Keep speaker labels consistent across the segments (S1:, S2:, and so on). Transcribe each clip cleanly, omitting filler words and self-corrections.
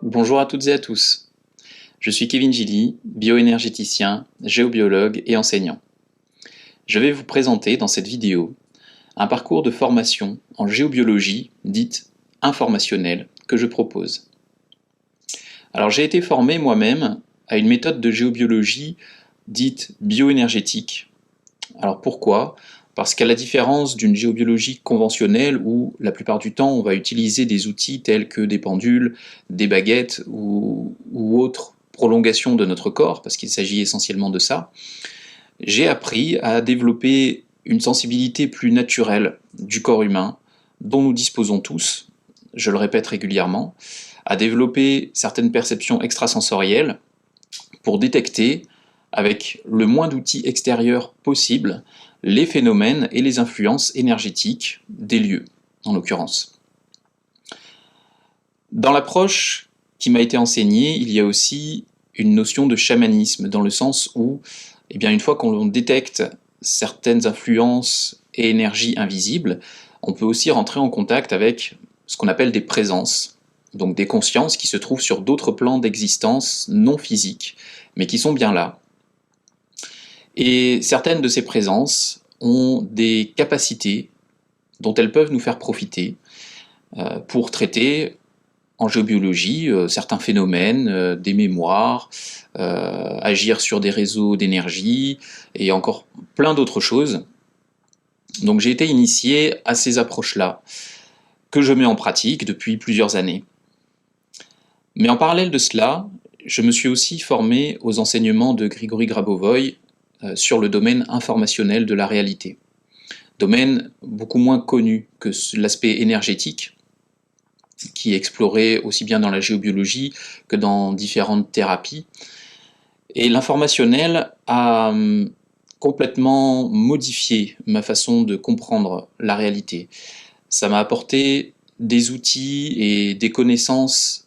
S1: Bonjour à toutes et à tous. Je suis Kevin Gilly, bioénergéticien, géobiologue et enseignant. Je vais vous présenter dans cette vidéo un parcours de formation en géobiologie dite informationnelle que je propose. Alors j'ai été formé moi-même à une méthode de géobiologie dite bioénergétique. Alors pourquoi ? Parce qu'à la différence d'une géobiologie conventionnelle où la plupart du temps on va utiliser des outils tels que des pendules, des baguettes ou autres prolongations de notre corps, parce qu'il s'agit essentiellement de ça, j'ai appris à développer une sensibilité plus naturelle du corps humain, dont nous disposons tous, je le répète régulièrement, à développer certaines perceptions extrasensorielles pour détecter, avec le moins d'outils extérieurs possible, les phénomènes et les influences énergétiques des lieux, en l'occurrence. Dans l'approche qui m'a été enseignée, il y a aussi une notion de chamanisme, dans le sens où, une fois qu'on détecte certaines influences et énergies invisibles, on peut aussi rentrer en contact avec ce qu'on appelle des présences, donc des consciences qui se trouvent sur d'autres plans d'existence non physiques, mais qui sont bien là. Et certaines de ces présences ont des capacités dont elles peuvent nous faire profiter pour traiter en géobiologie certains phénomènes, des mémoires, agir sur des réseaux d'énergie et encore plein d'autres choses. Donc j'ai été initié à ces approches-là, que je mets en pratique depuis plusieurs années. Mais en parallèle de cela, je me suis aussi formé aux enseignements de Grigory Grabovoï sur le domaine informationnel de la réalité. Domaine beaucoup moins connu que l'aspect énergétique, qui est exploré aussi bien dans la géobiologie que dans différentes thérapies. Et l'informationnel a complètement modifié ma façon de comprendre la réalité. Ça m'a apporté des outils et des connaissances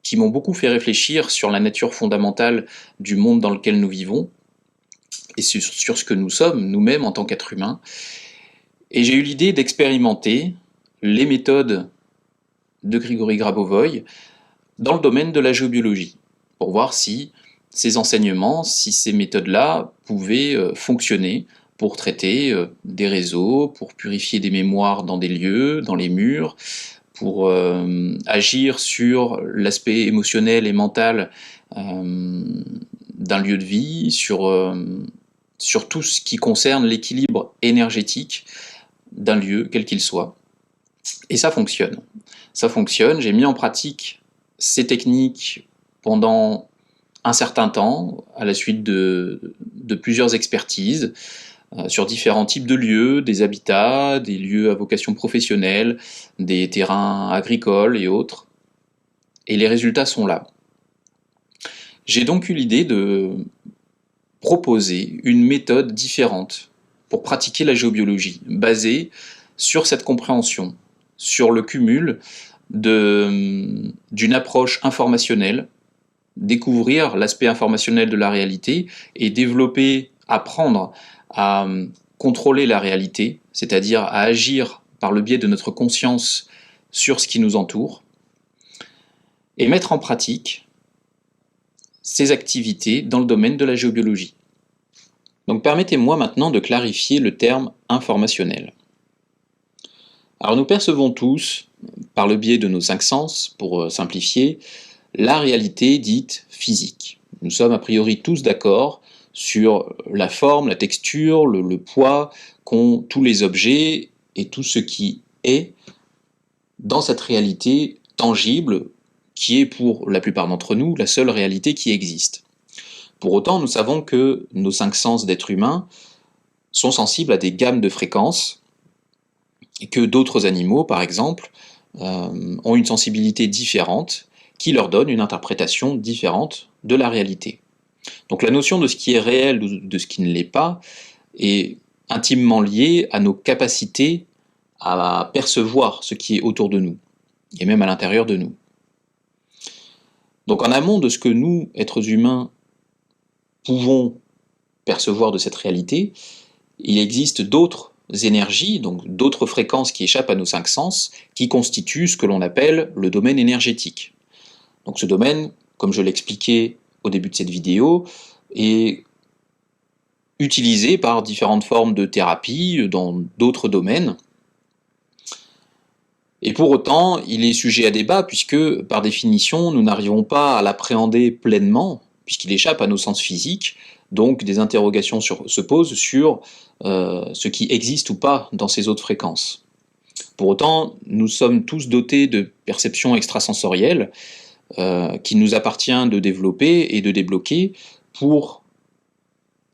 S1: qui m'ont beaucoup fait réfléchir sur la nature fondamentale du monde dans lequel nous vivons, et sur ce que nous sommes nous-mêmes en tant qu'êtres humains. Et j'ai eu l'idée d'expérimenter les méthodes de Grigory Grabovoï dans le domaine de la géobiologie, pour voir si ces enseignements, si ces méthodes-là pouvaient fonctionner pour traiter des réseaux, pour purifier des mémoires dans des lieux, dans les murs, pour agir sur l'aspect émotionnel et mental d'un lieu de vie, sur tout ce qui concerne l'équilibre énergétique d'un lieu, quel qu'il soit. Et ça fonctionne. Ça fonctionne, j'ai mis en pratique ces techniques pendant un certain temps, à la suite de plusieurs expertises, sur différents types de lieux, des habitats, des lieux à vocation professionnelle, des terrains agricoles et autres. Et les résultats sont là. J'ai donc eu l'idée de proposer une méthode différente pour pratiquer la géobiologie, basée sur cette compréhension, sur le cumul d'une approche informationnelle, découvrir l'aspect informationnel de la réalité et développer, apprendre à contrôler la réalité, c'est-à-dire à agir par le biais de notre conscience sur ce qui nous entoure, et mettre en pratique ces activités dans le domaine de la géobiologie. Donc permettez-moi maintenant de clarifier le terme informationnel. Alors nous percevons tous, par le biais de nos 5 sens, pour simplifier, la réalité dite physique. Nous sommes a priori tous d'accord sur la forme, la texture, le poids qu'ont tous les objets et tout ce qui est dans cette réalité tangible qui est pour la plupart d'entre nous la seule réalité qui existe. Pour autant, nous savons que nos 5 sens d'être humain sont sensibles à des gammes de fréquences et que d'autres animaux, par exemple, ont une sensibilité différente qui leur donne une interprétation différente de la réalité. Donc la notion de ce qui est réel ou de ce qui ne l'est pas est intimement liée à nos capacités à percevoir ce qui est autour de nous, et même à l'intérieur de nous. Donc en amont de ce que nous, êtres humains, pouvons percevoir de cette réalité, il existe d'autres énergies, donc d'autres fréquences qui échappent à nos 5 sens, qui constituent ce que l'on appelle le domaine énergétique. Donc ce domaine, comme je l'expliquais au début de cette vidéo, est utilisé par différentes formes de thérapie dans d'autres domaines. Et pour autant, il est sujet à débat puisque, par définition, nous n'arrivons pas à l'appréhender pleinement, puisqu'il échappe à nos sens physiques. Donc des interrogations se posent sur ce qui existe ou pas dans ces autres fréquences. Pour autant, nous sommes tous dotés de perceptions extrasensorielles qu'il nous appartient de développer et de débloquer pour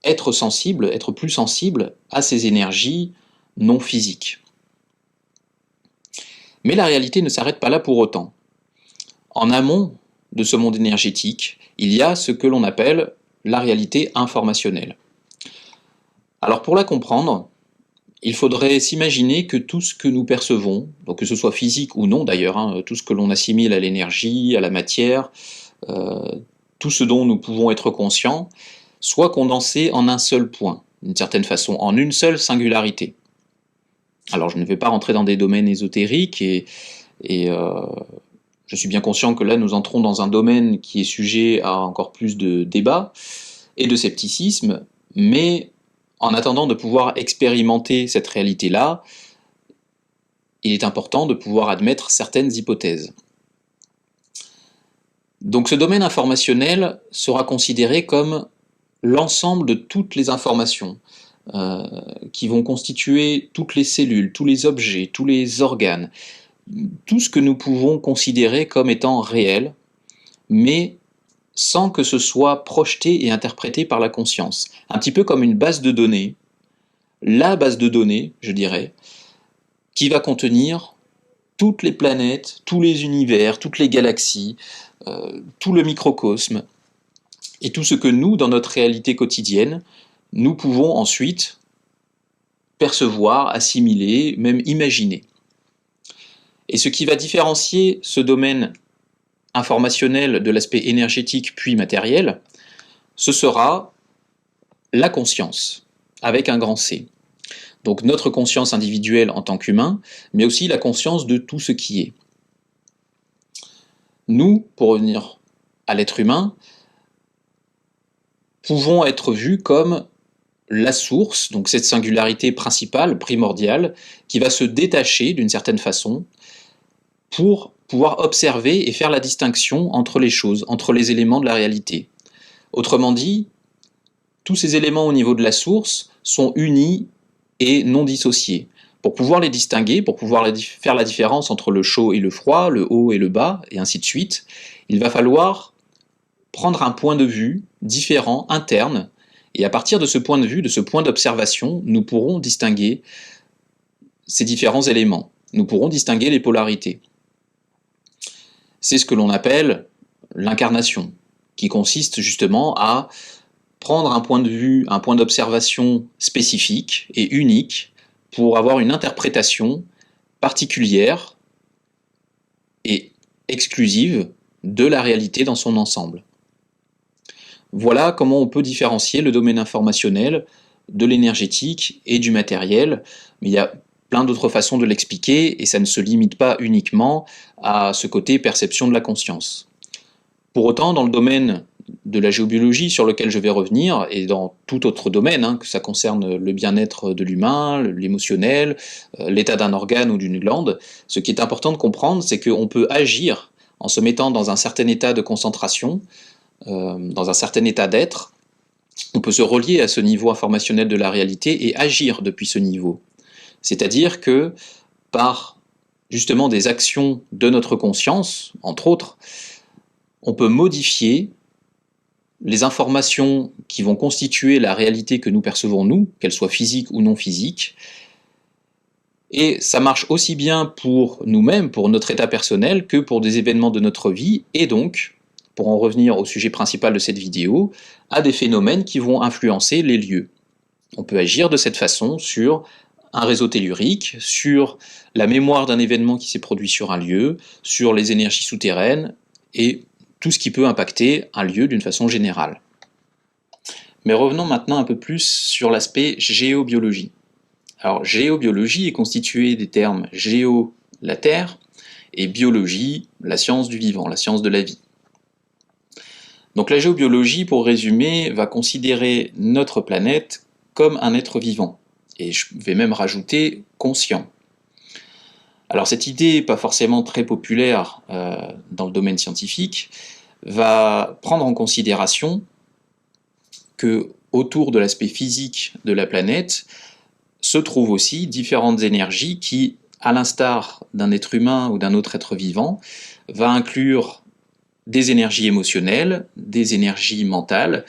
S1: être sensible, être plus sensible à ces énergies non physiques. Mais la réalité ne s'arrête pas là pour autant. En amont de ce monde énergétique, il y a ce que l'on appelle la réalité informationnelle. Alors pour la comprendre, il faudrait s'imaginer que tout ce que nous percevons, donc que ce soit physique ou non d'ailleurs, tout ce que l'on assimile à l'énergie, à la matière, tout ce dont nous pouvons être conscients, soit condensé en un seul point, d'une certaine façon, en une seule singularité. Alors je ne vais pas rentrer dans des domaines ésotériques et je suis bien conscient que là nous entrons dans un domaine qui est sujet à encore plus de débats et de scepticisme, mais en attendant de pouvoir expérimenter cette réalité-là, il est important de pouvoir admettre certaines hypothèses. Donc ce domaine informationnel sera considéré comme l'ensemble de toutes les informations qui vont constituer toutes les cellules, tous les objets, tous les organes, tout ce que nous pouvons considérer comme étant réel, mais sans que ce soit projeté et interprété par la conscience. Un petit peu comme une base de données, la base de données, je dirais, qui va contenir toutes les planètes, tous les univers, toutes les galaxies, tout le microcosme, et tout ce que nous, dans notre réalité quotidienne, nous pouvons ensuite percevoir, assimiler, même imaginer. Et ce qui va différencier ce domaine informationnel de l'aspect énergétique puis matériel, ce sera la conscience, avec un grand C. Donc notre conscience individuelle en tant qu'humain, mais aussi la conscience de tout ce qui est. Nous, pour revenir à l'être humain, pouvons être vus comme la source, donc cette singularité principale, primordiale, qui va se détacher d'une certaine façon pour pouvoir observer et faire la distinction entre les choses, entre les éléments de la réalité. Autrement dit, tous ces éléments au niveau de la source sont unis et non dissociés. Pour pouvoir les distinguer, pour pouvoir faire la différence entre le chaud et le froid, le haut et le bas, et ainsi de suite, il va falloir prendre un point de vue différent, interne, et à partir de ce point de vue, de ce point d'observation, nous pourrons distinguer ces différents éléments. Nous pourrons distinguer les polarités. C'est ce que l'on appelle l'incarnation, qui consiste justement à prendre un point de vue, un point d'observation spécifique et unique pour avoir une interprétation particulière et exclusive de la réalité dans son ensemble. Voilà comment on peut différencier le domaine informationnel de l'énergétique et du matériel, mais il y a plein d'autres façons de l'expliquer et ça ne se limite pas uniquement à ce côté perception de la conscience. Pour autant, dans le domaine de la géobiologie sur lequel je vais revenir, et dans tout autre domaine, que ça concerne le bien-être de l'humain, l'émotionnel, l'état d'un organe ou d'une glande, ce qui est important de comprendre, c'est qu'on peut agir en se mettant dans un certain état de concentration, dans un certain état d'être, on peut se relier à ce niveau informationnel de la réalité et agir depuis ce niveau. C'est-à-dire que par justement des actions de notre conscience, entre autres, on peut modifier les informations qui vont constituer la réalité que nous percevons nous, qu'elle soit physique ou non physique, et ça marche aussi bien pour nous-mêmes, pour notre état personnel, que pour des événements de notre vie, et donc, pour en revenir au sujet principal de cette vidéo, à des phénomènes qui vont influencer les lieux. On peut agir de cette façon sur un réseau tellurique, sur la mémoire d'un événement qui s'est produit sur un lieu, sur les énergies souterraines, et tout ce qui peut impacter un lieu d'une façon générale. Mais revenons maintenant un peu plus sur l'aspect géobiologie. Alors, géobiologie est constituée des termes géo, la terre, et biologie, la science du vivant, la science de la vie. Donc la géobiologie, pour résumer, va considérer notre planète comme un être vivant, et je vais même rajouter conscient. Alors cette idée, pas forcément très populaire dans le domaine scientifique, va prendre en considération que autour de l'aspect physique de la planète se trouvent aussi différentes énergies qui, à l'instar d'un être humain ou d'un autre être vivant, va inclure des énergies émotionnelles, des énergies mentales,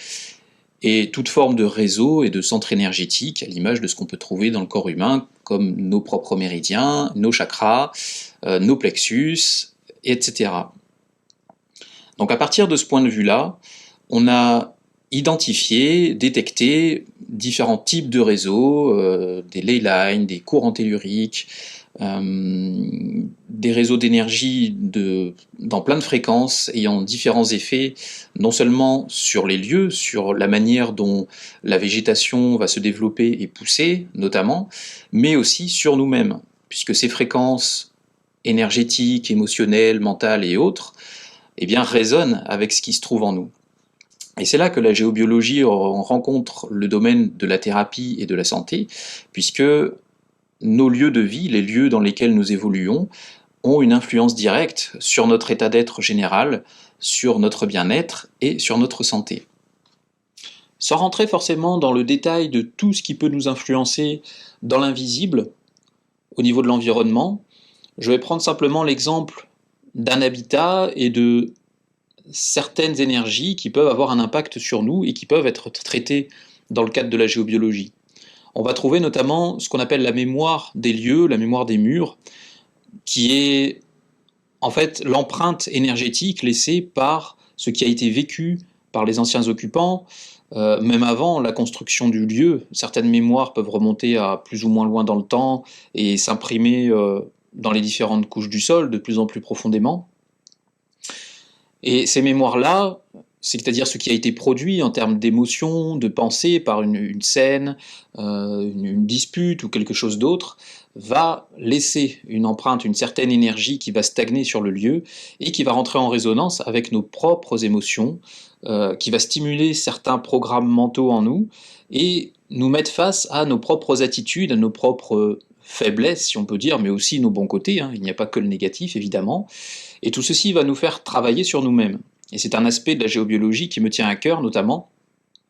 S1: et toute forme de réseau et de centre énergétique, à l'image de ce qu'on peut trouver dans le corps humain, comme nos propres méridiens, nos chakras, nos plexus, etc. Donc à partir de ce point de vue-là, on a identifié, détecté différents types de réseaux, des ley lines, des courants telluriques, des réseaux d'énergie dans plein de fréquences ayant différents effets, non seulement sur les lieux, sur la manière dont la végétation va se développer et pousser notamment, mais aussi sur nous-mêmes, puisque ces fréquences énergétiques, émotionnelles, mentales et autres, eh bien, résonnent avec ce qui se trouve en nous. Et c'est là que la géobiologie rencontre le domaine de la thérapie et de la santé, puisque nos lieux de vie, les lieux dans lesquels nous évoluons, ont une influence directe sur notre état d'être général, sur notre bien-être et sur notre santé. Sans rentrer forcément dans le détail de tout ce qui peut nous influencer dans l'invisible, au niveau de l'environnement, je vais prendre simplement l'exemple d'un habitat et de certaines énergies qui peuvent avoir un impact sur nous et qui peuvent être traitées dans le cadre de la géobiologie. On va trouver notamment ce qu'on appelle la mémoire des lieux, la mémoire des murs, qui est en fait l'empreinte énergétique laissée par ce qui a été vécu par les anciens occupants, même avant la construction du lieu. Certaines mémoires peuvent remonter à plus ou moins loin dans le temps et s'imprimer dans les différentes couches du sol de plus en plus profondément. Et ces mémoires-là, c'est-à-dire ce qui a été produit en termes d'émotions, de pensée par une scène, une dispute ou quelque chose d'autre, va laisser une empreinte, une certaine énergie qui va stagner sur le lieu et qui va rentrer en résonance avec nos propres émotions, qui va stimuler certains programmes mentaux en nous et nous mettre face à nos propres attitudes, à nos propres faiblesses, si on peut dire, mais aussi nos bons côtés, hein. Il n'y a pas que le négatif, évidemment. Et tout ceci va nous faire travailler sur nous-mêmes. Et c'est un aspect de la géobiologie qui me tient à cœur, notamment,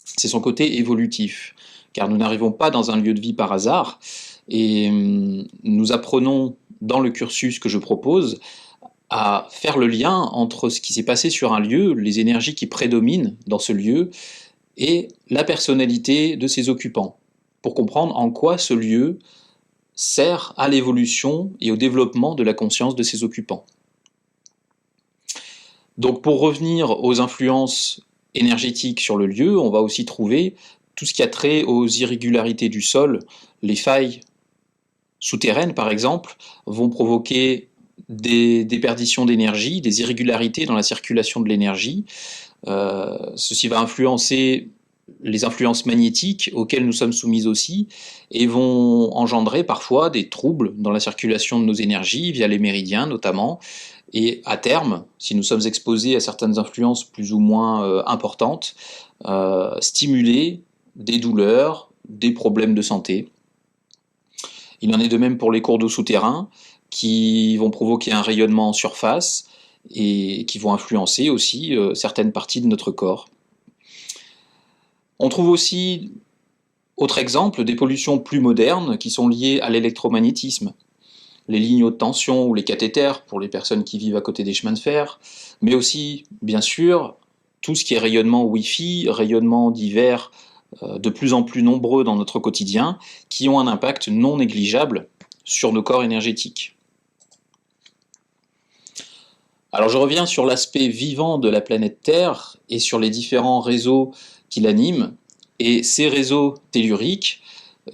S1: c'est son côté évolutif. Car nous n'arrivons pas dans un lieu de vie par hasard, et nous apprenons dans le cursus que je propose à faire le lien entre ce qui s'est passé sur un lieu, les énergies qui prédominent dans ce lieu, et la personnalité de ses occupants, pour comprendre en quoi ce lieu sert à l'évolution et au développement de la conscience de ses occupants. Donc pour revenir aux influences énergétiques sur le lieu, on va aussi trouver tout ce qui a trait aux irrégularités du sol. Les failles souterraines, par exemple, vont provoquer des déperditions d'énergie, des irrégularités dans la circulation de l'énergie. Ceci va influencer les influences magnétiques auxquelles nous sommes soumis aussi, et vont engendrer parfois des troubles dans la circulation de nos énergies, via les méridiens notamment, et à terme, si nous sommes exposés à certaines influences plus ou moins importantes, stimuler des douleurs, des problèmes de santé. Il en est de même pour les cours d'eau souterrains, qui vont provoquer un rayonnement en surface, et qui vont influencer aussi certaines parties de notre corps. On trouve aussi, autre exemple, des pollutions plus modernes qui sont liées à l'électromagnétisme. Les lignes haute tension ou les cathéters pour les personnes qui vivent à côté des chemins de fer, mais aussi, bien sûr, tout ce qui est rayonnement Wi-Fi, rayonnement divers de plus en plus nombreux dans notre quotidien, qui ont un impact non négligeable sur nos corps énergétiques. Alors je reviens sur l'aspect vivant de la planète Terre et sur les différents réseaux qui l'animent, et ces réseaux telluriques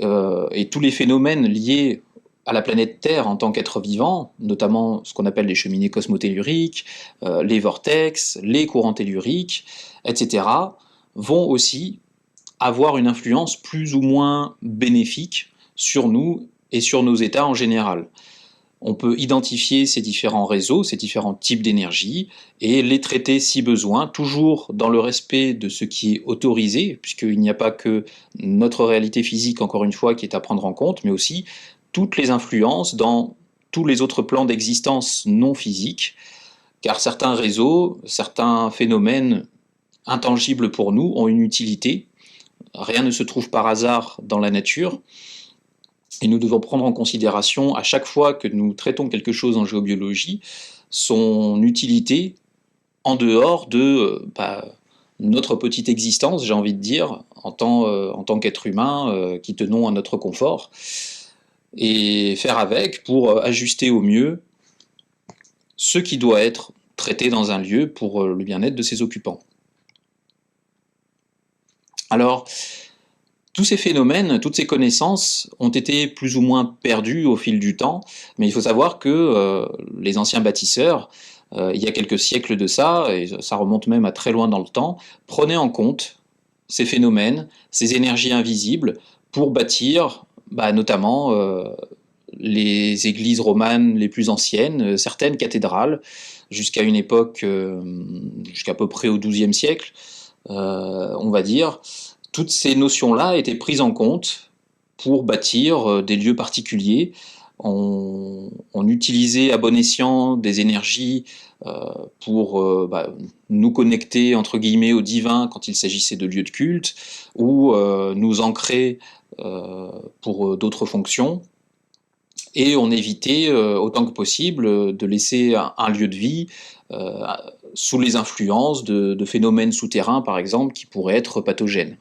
S1: et tous les phénomènes liés à la planète Terre en tant qu'être vivant, notamment ce qu'on appelle les cheminées cosmotelluriques, les vortex, les courants telluriques, etc., vont aussi avoir une influence plus ou moins bénéfique sur nous et sur nos états en général. On peut identifier ces différents réseaux, ces différents types d'énergie, et les traiter si besoin, toujours dans le respect de ce qui est autorisé, puisqu'il n'y a pas que notre réalité physique, encore une fois, qui est à prendre en compte, mais aussi toutes les influences dans tous les autres plans d'existence non physiques, car certains réseaux, certains phénomènes intangibles pour nous ont une utilité. Rien ne se trouve par hasard dans la nature. Et nous devons prendre en considération, à chaque fois que nous traitons quelque chose en géobiologie, son utilité en dehors de notre petite existence, j'ai envie de dire, en tant qu'être humain qui tenons à notre confort, et faire avec pour ajuster au mieux ce qui doit être traité dans un lieu pour le bien-être de ses occupants. Alors, tous ces phénomènes, toutes ces connaissances ont été plus ou moins perdues au fil du temps, mais il faut savoir que les anciens bâtisseurs, il y a quelques siècles de ça, et ça remonte même à très loin dans le temps, prenaient en compte ces phénomènes, ces énergies invisibles, pour bâtir notamment les églises romanes les plus anciennes, certaines cathédrales, jusqu'à une époque, jusqu'à peu près au XIIe siècle, on va dire. Toutes ces notions-là étaient prises en compte pour bâtir des lieux particuliers. On utilisait à bon escient des énergies pour nous connecter entre guillemets au divin quand il s'agissait de lieux de culte, ou nous ancrer pour d'autres fonctions. Et on évitait autant que possible de laisser un lieu de vie sous les influences de phénomènes souterrains, par exemple, qui pourraient être pathogènes.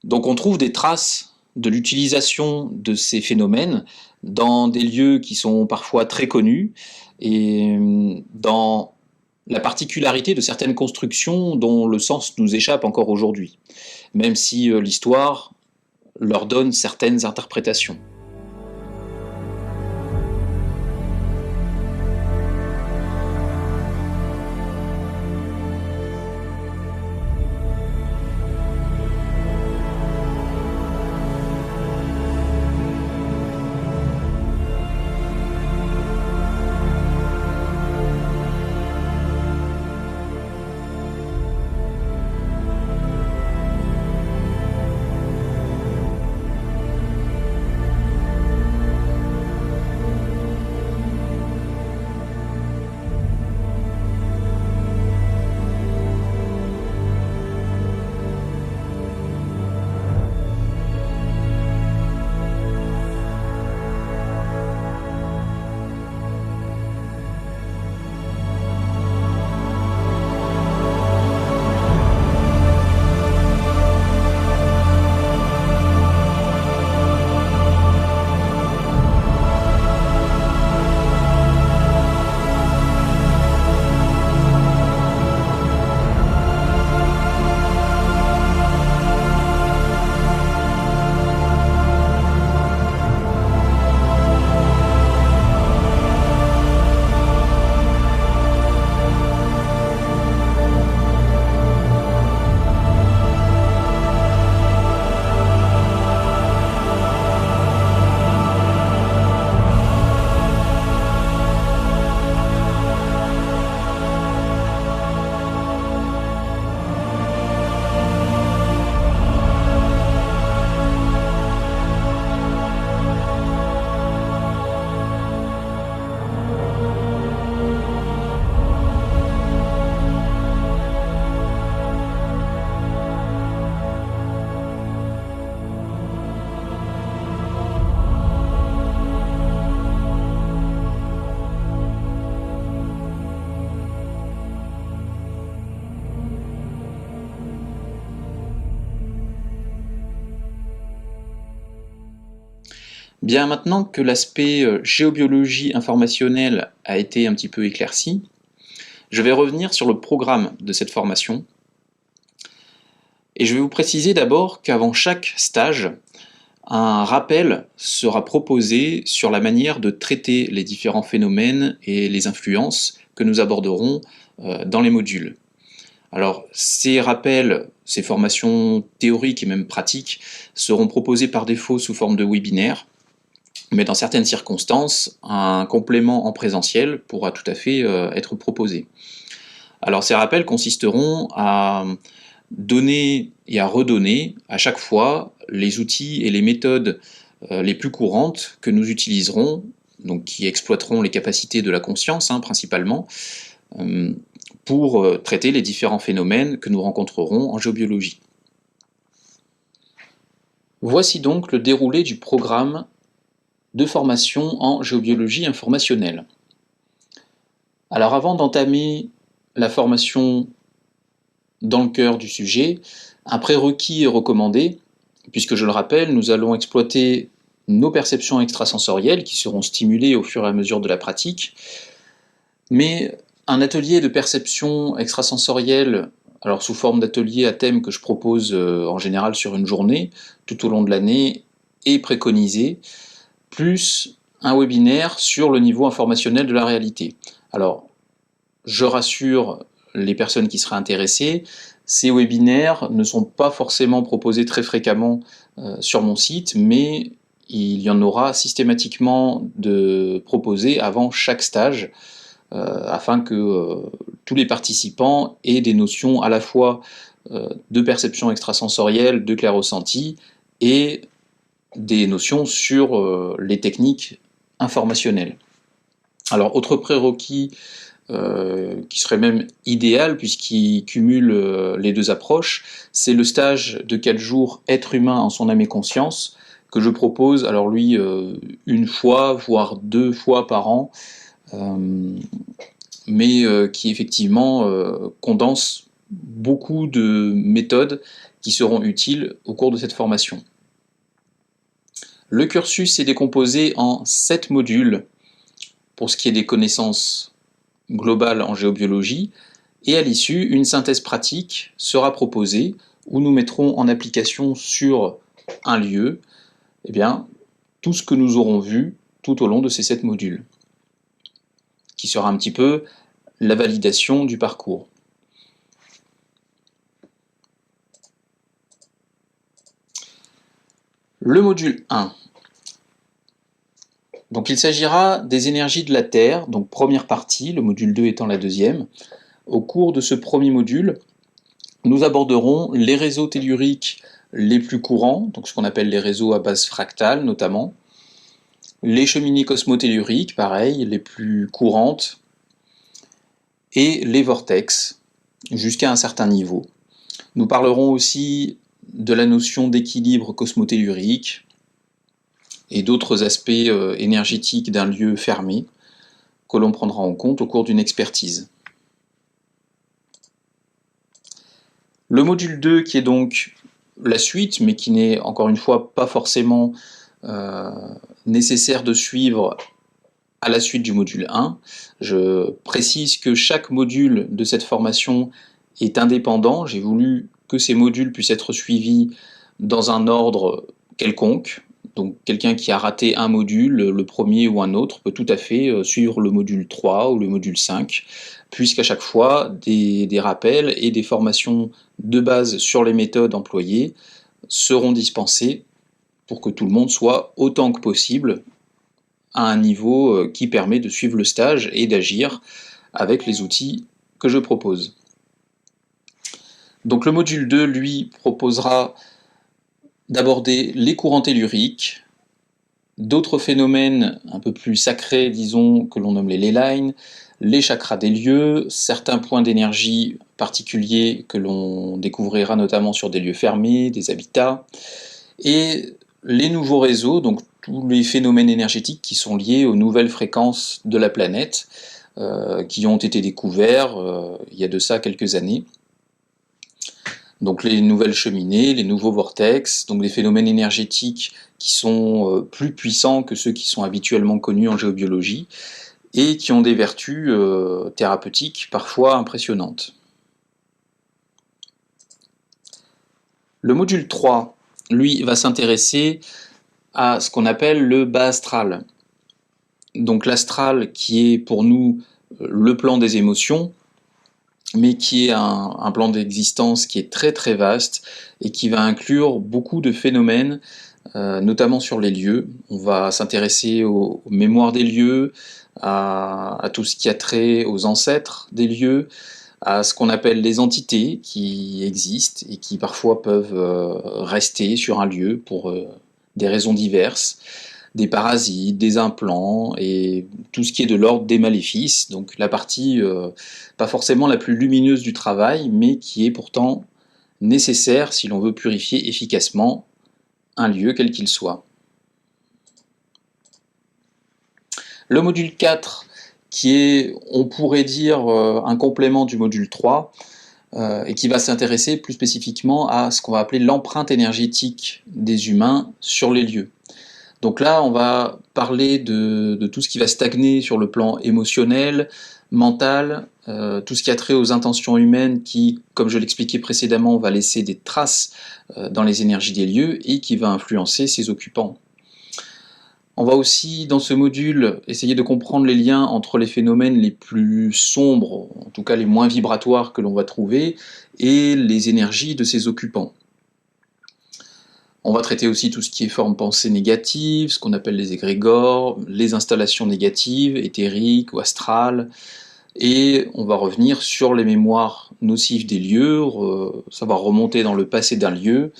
S1: Donc on trouve des traces de l'utilisation de ces phénomènes dans des lieux qui sont parfois très connus, et dans la particularité de certaines constructions dont le sens nous échappe encore aujourd'hui, même si l'histoire leur donne certaines interprétations. Bien, maintenant que l'aspect géobiologie informationnelle a été un petit peu éclairci, je vais revenir sur le programme de cette formation. Et je vais vous préciser d'abord qu'avant chaque stage, un rappel sera proposé sur la manière de traiter les différents phénomènes et les influences que nous aborderons dans les modules. Alors, ces rappels, ces formations théoriques et même pratiques seront proposées par défaut sous forme de webinaire. mais dans certaines circonstances, un complément en présentiel pourra tout à fait être proposé. Alors ces rappels consisteront à donner et à redonner à chaque fois les outils et les méthodes les plus courantes que nous utiliserons, donc qui exploiteront les capacités de la conscience principalement, pour traiter les différents phénomènes que nous rencontrerons en géobiologie. Voici donc le déroulé du programme de formation en géobiologie informationnelle. Alors avant d'entamer la formation dans le cœur du sujet, un prérequis est recommandé, puisque je le rappelle, nous allons exploiter nos perceptions extrasensorielles qui seront stimulées au fur et à mesure de la pratique, mais un atelier de perception extrasensorielle, alors sous forme d'atelier à thème que je propose en général sur une journée, tout au long de l'année, est préconisé, plus un webinaire sur le niveau informationnel de la réalité. Alors, je rassure les personnes qui seraient intéressées, ces webinaires ne sont pas forcément proposés très fréquemment sur mon site, mais il y en aura systématiquement de proposés avant chaque stage, afin que tous les participants aient des notions à la fois de perception extrasensorielle, de clair-ressenti, et des notions sur les techniques informationnelles. Alors, autre prérequis qui serait même idéal puisqu'il cumule les deux approches, c'est le stage de 4 jours être humain en son âme et conscience, que je propose, alors lui, une fois, voire 2 fois par an, mais qui effectivement condense beaucoup de méthodes qui seront utiles au cours de cette formation. Le cursus est décomposé en 7 modules pour ce qui est des connaissances globales en géobiologie, et à l'issue, une synthèse pratique sera proposée où nous mettrons en application sur un lieu tout ce que nous aurons vu tout au long de ces 7 modules, qui sera un petit peu la validation du parcours. Le module 1. Donc il s'agira des énergies de la Terre, donc première partie, le module 2 étant la deuxième. Au cours de ce premier module, nous aborderons les réseaux telluriques les plus courants, donc ce qu'on appelle les réseaux à base fractale notamment, les cheminées cosmotelluriques, pareil, les plus courantes, et les vortex, jusqu'à un certain niveau. Nous parlerons aussi de la notion d'équilibre cosmotellurique, et d'autres aspects énergétiques d'un lieu fermé que l'on prendra en compte au cours d'une expertise. Le module 2 qui est donc la suite, mais qui n'est encore une fois pas forcément nécessaire de suivre à la suite du module 1. Je précise que chaque module de cette formation est indépendant. J'ai voulu que ces modules puissent être suivis dans un ordre quelconque. Donc quelqu'un qui a raté un module, le premier ou un autre, peut tout à fait suivre le module 3 ou le module 5, puisqu'à chaque fois, des rappels et des formations de base sur les méthodes employées seront dispensés pour que tout le monde soit autant que possible à un niveau qui permet de suivre le stage et d'agir avec les outils que je propose. Donc le module 2, lui, proposera d'aborder les courants telluriques, d'autres phénomènes un peu plus sacrés, disons, que l'on nomme les ley lines, les chakras des lieux, certains points d'énergie particuliers que l'on découvrira notamment sur des lieux fermés, des habitats, et les nouveaux réseaux, donc tous les phénomènes énergétiques qui sont liés aux nouvelles fréquences de la planète, qui ont été découverts il y a de ça quelques années. Donc les nouvelles cheminées, les nouveaux vortex, donc des phénomènes énergétiques qui sont plus puissants que ceux qui sont habituellement connus en géobiologie et qui ont des vertus thérapeutiques parfois impressionnantes. Le module 3, lui, va s'intéresser à ce qu'on appelle le bas astral. Donc l'astral qui est pour nous le plan des émotions, mais qui est un plan d'existence qui est très très vaste et qui va inclure beaucoup de phénomènes notamment sur les lieux. On va s'intéresser aux mémoires des lieux, à tout ce qui a trait aux ancêtres des lieux, à ce qu'on appelle les entités qui existent et qui parfois peuvent rester sur un lieu pour des raisons diverses, des parasites, des implants et tout ce qui est de l'ordre des maléfices, donc la partie pas forcément la plus lumineuse du travail, mais qui est pourtant nécessaire si l'on veut purifier efficacement un lieu quel qu'il soit. Le module 4, qui est, on pourrait dire, un complément du module 3, et qui va s'intéresser plus spécifiquement à ce qu'on va appeler l'empreinte énergétique des humains sur les lieux. Donc là, on va parler de tout ce qui va stagner sur le plan émotionnel, mental, tout ce qui a trait aux intentions humaines qui, comme je l'expliquais précédemment, va laisser des traces dans les énergies des lieux et qui va influencer ses occupants. On va aussi, dans ce module, essayer de comprendre les liens entre les phénomènes les plus sombres, en tout cas les moins vibratoires que l'on va trouver, et les énergies de ses occupants. On va traiter aussi tout ce qui est forme pensée négative, ce qu'on appelle les égrégores, les installations négatives, éthériques ou astrales, et on va revenir sur les mémoires nocives des lieux, savoir remonter dans le passé d'un lieu,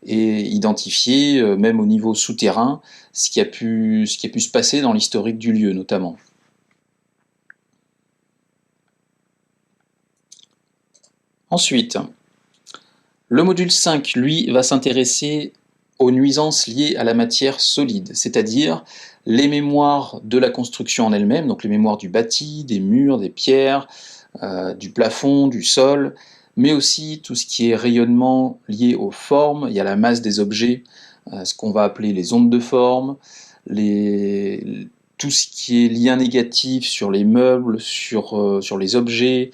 S1: et identifier, même au niveau souterrain, ce qui a pu se passer dans l'historique du lieu notamment. Ensuite, le module 5, lui, va s'intéresser aux nuisances liées à la matière solide, c'est-à-dire les mémoires de la construction en elle-même, donc les mémoires du bâti, des murs, des pierres, du plafond, du sol, mais aussi tout ce qui est rayonnement lié aux formes. Il y a la masse des objets, ce qu'on va appeler les ondes de forme, tout ce qui est lien négatif sur les meubles, sur les objets,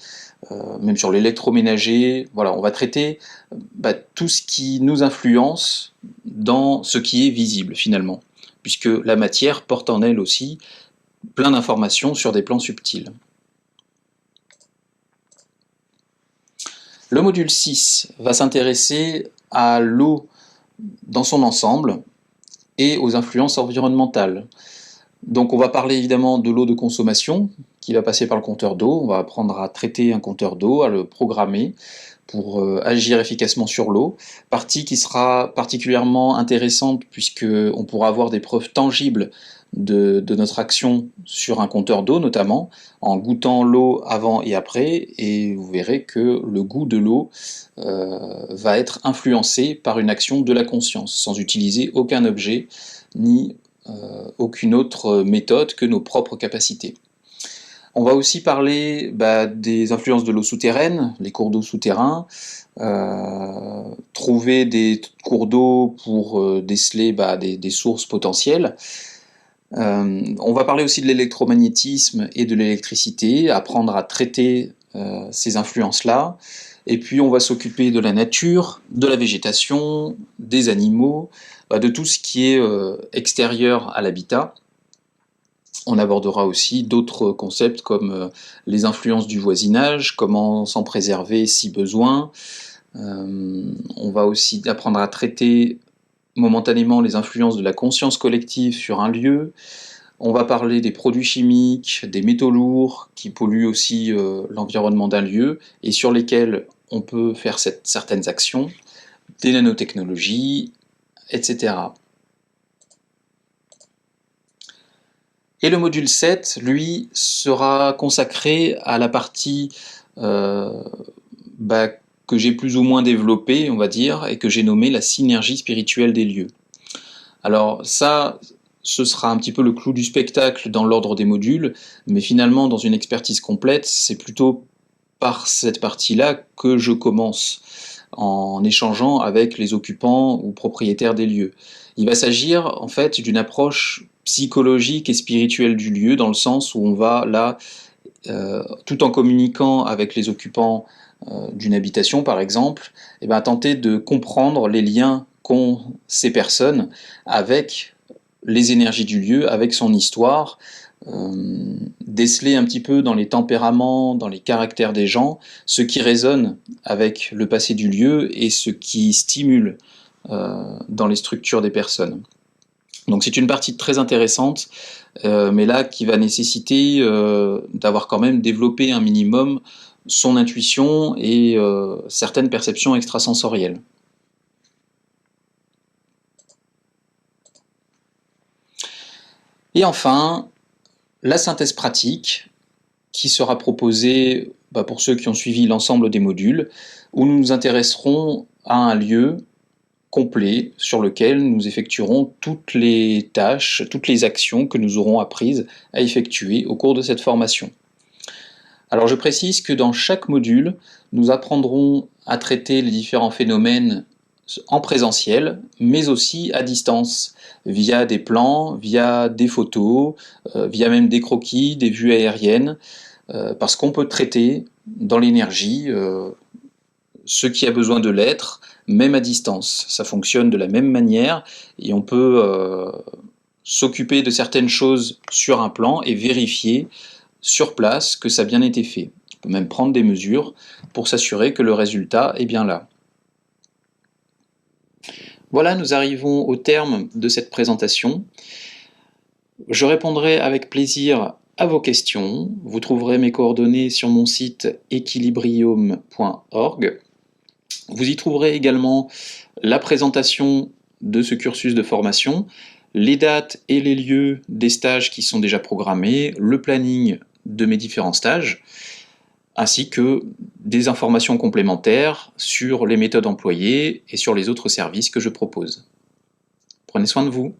S1: même sur l'électroménager. Voilà, on va traiter tout ce qui nous influence dans ce qui est visible finalement, puisque la matière porte en elle aussi plein d'informations sur des plans subtils. Le module 6 va s'intéresser à l'eau dans son ensemble et aux influences environnementales. Donc on va parler évidemment de l'eau de consommation qui va passer par le compteur d'eau. On va apprendre à traiter un compteur d'eau, à le programmer pour agir efficacement sur l'eau. Partie qui sera particulièrement intéressante puisqu'on pourra avoir des preuves tangibles de notre action sur un compteur d'eau notamment, en goûtant l'eau avant et après, et vous verrez que le goût de l'eau va être influencé par une action de la conscience, sans utiliser aucun objet ni aucune autre méthode que nos propres capacités. On va aussi parler des influences de l'eau souterraine, les cours d'eau souterrains, trouver des cours d'eau pour déceler des sources potentielles. On va parler aussi de l'électromagnétisme et de l'électricité, apprendre à traiter ces influences-là. Et puis on va s'occuper de la nature, de la végétation, des animaux, de tout ce qui est extérieur à l'habitat. On abordera aussi d'autres concepts comme les influences du voisinage, comment s'en préserver si besoin. On va aussi apprendre à traiter momentanément les influences de la conscience collective sur un lieu. On va parler des produits chimiques, des métaux lourds qui polluent aussi l'environnement d'un lieu et sur lesquels on peut faire certaines actions, des nanotechnologies, etc. Et le module 7, lui, sera consacré à la partie que j'ai plus ou moins développée, on va dire, et que j'ai nommée la synergie spirituelle des lieux. Alors ça, ce sera un petit peu le clou du spectacle dans l'ordre des modules, mais finalement, dans une expertise complète, c'est plutôt par cette partie-là que je commence, en échangeant avec les occupants ou propriétaires des lieux. Il va s'agir en fait d'une approche psychologique et spirituelle du lieu, dans le sens où on va là, tout en communiquant avec les occupants d'une habitation par exemple, tenter de comprendre les liens qu'ont ces personnes avec les énergies du lieu, avec son histoire, déceler un petit peu dans les tempéraments, dans les caractères des gens, ce qui résonne avec le passé du lieu et ce qui stimule dans les structures des personnes. Donc c'est une partie très intéressante, mais là qui va nécessiter d'avoir quand même développé un minimum son intuition et certaines perceptions extrasensorielles. Et enfin, la synthèse pratique, qui sera proposée pour ceux qui ont suivi l'ensemble des modules, où nous nous intéresserons à un lieu complet sur lequel nous effectuerons toutes les tâches, toutes les actions que nous aurons apprises à effectuer au cours de cette formation. Alors je précise que dans chaque module, nous apprendrons à traiter les différents phénomènes en présentiel, mais aussi à distance, via des plans, via des photos, via même des croquis, des vues aériennes, parce qu'on peut traiter dans l'énergie ce qui a besoin de l'être, même à distance. Ça fonctionne de la même manière, et on peut s'occuper de certaines choses sur un plan et vérifier sur place que ça a bien été fait. On peut même prendre des mesures pour s'assurer que le résultat est bien là. Voilà, nous arrivons au terme de cette présentation. Je répondrai avec plaisir à vos questions. Vous trouverez mes coordonnées sur mon site equilibrium.org. Vous y trouverez également la présentation de ce cursus de formation, les dates et les lieux des stages qui sont déjà programmés, le planning de mes différents stages, ainsi que des informations complémentaires sur les méthodes employées et sur les autres services que je propose. Prenez soin de vous.